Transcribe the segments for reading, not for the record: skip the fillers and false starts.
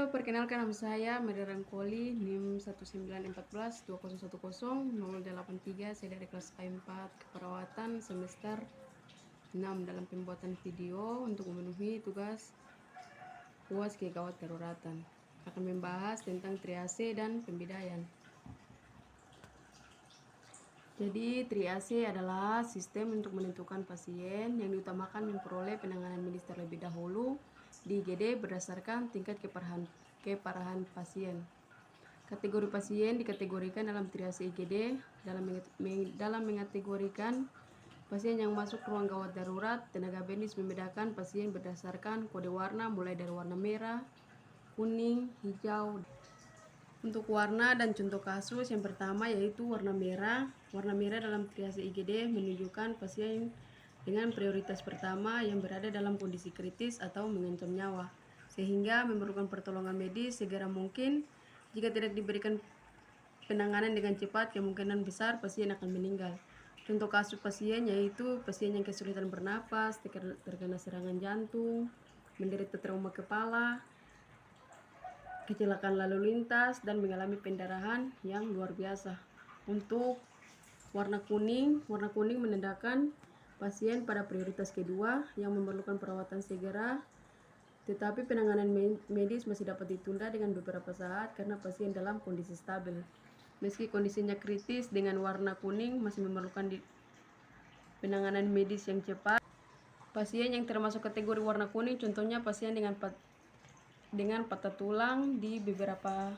perkenalkan nama saya Maria Rangkoli, NIM 19412011083. Saya dari kelas A4 Keperawatan semester 6 dalam pembuatan video untuk memenuhi tugas UAS Kegawat Daruratan. Akan membahas tentang triase dan pembidaian. Jadi triase adalah sistem untuk menentukan pasien yang diutamakan memperoleh penanganan medis terlebih dahulu di IGD berdasarkan tingkat keparahan pasien. Kategori pasien dikategorikan dalam triase IGD dalam mengategorikan pasien yang masuk ruang gawat darurat. Tenaga medis membedakan pasien berdasarkan kode warna mulai dari warna merah, kuning, hijau. Untuk warna dan contoh kasus yang pertama yaitu warna merah. Warna merah dalam triase IGD menunjukkan pasien dengan prioritas pertama yang berada dalam kondisi kritis atau mengancam nyawa, sehingga memerlukan pertolongan medis segera mungkin. Jika tidak diberikan penanganan dengan cepat, kemungkinan besar pasien akan meninggal. Contoh kasus pasien yaitu pasien yang kesulitan bernapas, terkena serangan jantung, menderita trauma kepala, kecelakaan lalu lintas, dan mengalami pendarahan yang luar biasa. Untuk warna kuning menandakan pasien pada prioritas kedua yang memerlukan perawatan segera, tetapi penanganan medis masih dapat ditunda dengan beberapa saat karena pasien dalam kondisi stabil. Meski kondisinya kritis, dengan warna kuning masih memerlukan penanganan medis yang cepat. Pasien yang termasuk kategori warna kuning contohnya pasien dengan patah tulang di beberapa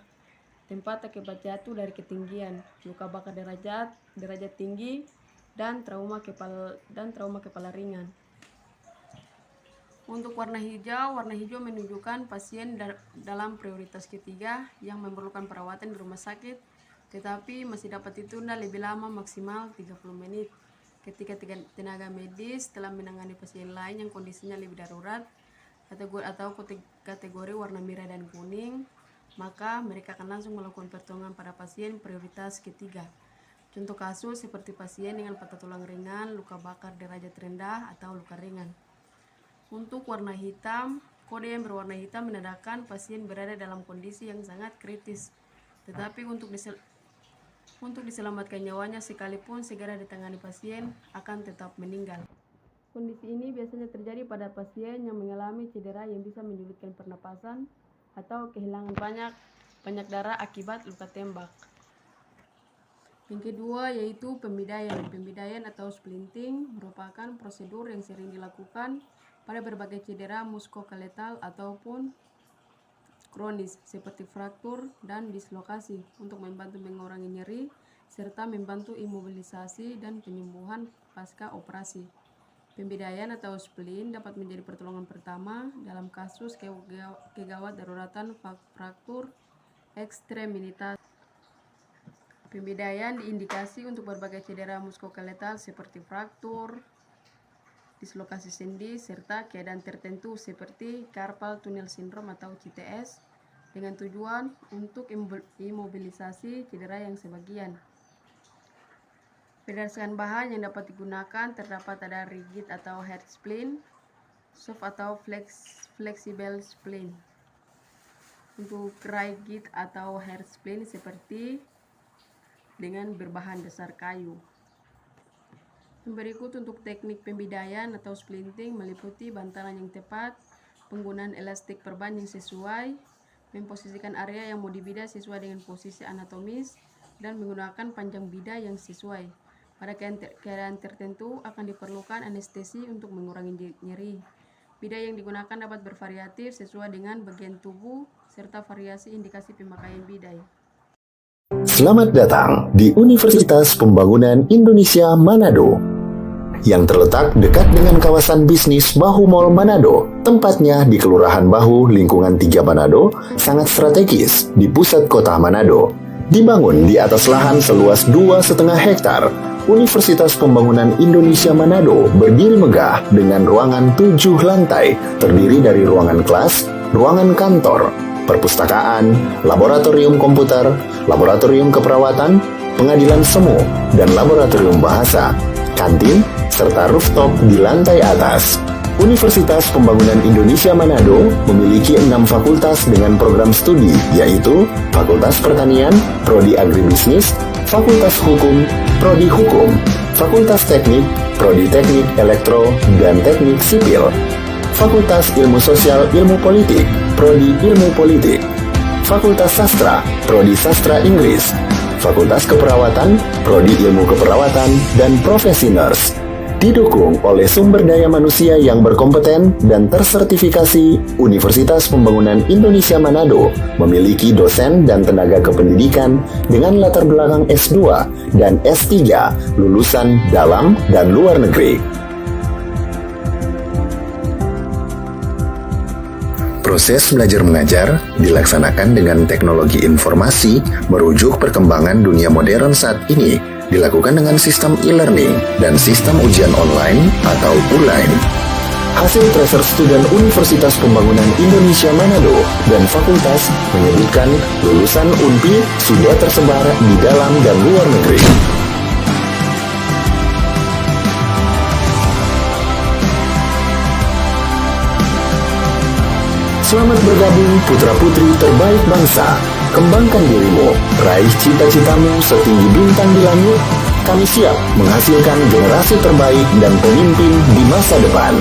tempat akibat jatuh dari ketinggian, luka bakar derajat tinggi, dan trauma kepala ringan. Untuk warna hijau menunjukkan pasien dalam prioritas ketiga yang memerlukan perawatan di rumah sakit, tetapi masih dapat ditunda lebih lama maksimal 30 menit. Ketika tenaga medis telah menangani pasien lain yang kondisinya lebih darurat kategori warna merah dan kuning, maka mereka akan langsung melakukan pertolongan pada pasien prioritas ketiga. Contoh kasus seperti pasien dengan patah tulang ringan, luka bakar derajat rendah, atau luka ringan. Untuk warna hitam, kode yang berwarna hitam menandakan pasien berada dalam kondisi yang sangat kritis, tetapi untuk diselamatkan nyawanya sekalipun segera ditangani pasien akan tetap meninggal. Kondisi ini biasanya terjadi pada pasien yang mengalami cedera yang bisa menyulitkan pernapasan atau kehilangan banyak darah akibat luka tembak. Yang kedua yaitu pembidaian. Pembidaian atau splinting merupakan prosedur yang sering dilakukan pada berbagai cedera muskokaletal ataupun kronis seperti fraktur dan dislokasi untuk membantu mengurangi nyeri serta membantu imobilisasi dan penyembuhan pasca operasi. Pembidaian atau spleen dapat menjadi pertolongan pertama dalam kasus kegawat daruratan fraktur ekstremitas. Pembidaian diindikasi untuk berbagai cedera muskokaletal seperti fraktur, dislokasi sendi, serta keadaan tertentu seperti carpal tunnel syndrome atau CTS dengan tujuan untuk imobilisasi cedera yang sebagian. Berdasarkan bahan yang dapat digunakan terdapat ada rigid atau hard spleen, soft atau flexible spleen. Untuk rigid atau hard spleen seperti dengan berbahan dasar kayu. Berikut untuk teknik pembidaian atau splinting meliputi bantalan yang tepat, penggunaan elastik perbanding sesuai, memposisikan area yang mau dibidai sesuai dengan posisi anatomis, dan menggunakan panjang bidai yang sesuai. Pada keadaan tertentu akan diperlukan anestesi untuk mengurangi nyeri. Bidai yang digunakan dapat bervariatif sesuai dengan bagian tubuh serta variasi indikasi pemakaian bidai. Selamat datang di Universitas Pembangunan Indonesia Manado yang terletak dekat dengan kawasan bisnis Bahu Mall Manado. Tempatnya di Kelurahan Bahu, lingkungan 3 Manado, sangat strategis di pusat kota Manado. Dibangun di atas lahan seluas 2,5 hektar, Universitas Pembangunan Indonesia Manado berdiri megah dengan ruangan 7 lantai, terdiri dari ruangan kelas, ruangan kantor, perpustakaan, laboratorium komputer, laboratorium keperawatan, pengadilan semu, dan laboratorium bahasa, kantin, serta rooftop di lantai atas. Universitas Pembangunan Indonesia Manado memiliki 6 fakultas dengan program studi, yaitu Fakultas Pertanian, Prodi Agribisnis, Fakultas Hukum, Prodi Hukum, Fakultas Teknik, Prodi Teknik Elektro dan Teknik Sipil, Fakultas Ilmu Sosial Ilmu Politik, Prodi Ilmu Politik, Fakultas Sastra, Prodi Sastra Inggris, Fakultas Keperawatan, Prodi Ilmu Keperawatan, dan Profesi Nurse. Didukung oleh sumber daya manusia yang berkompeten dan tersertifikasi, Universitas Pembangunan Indonesia Manado memiliki dosen dan tenaga kependidikan dengan latar belakang S2 dan S3 lulusan dalam dan luar negeri. Proses belajar mengajar dilaksanakan dengan teknologi informasi merujuk perkembangan dunia modern saat ini, dilakukan dengan sistem e-learning dan sistem ujian online atau ULAIN. Hasil tracer student Universitas Pembangunan Indonesia Manado dan fakultas menyebutkan lulusan UNPI sudah tersebar di dalam dan luar negeri. Selamat bergabung putra-putri terbaik bangsa. Kembangkan dirimu, raih cita-citamu setinggi bintang di langit. Kami siap menghasilkan generasi terbaik dan pemimpin di masa depan.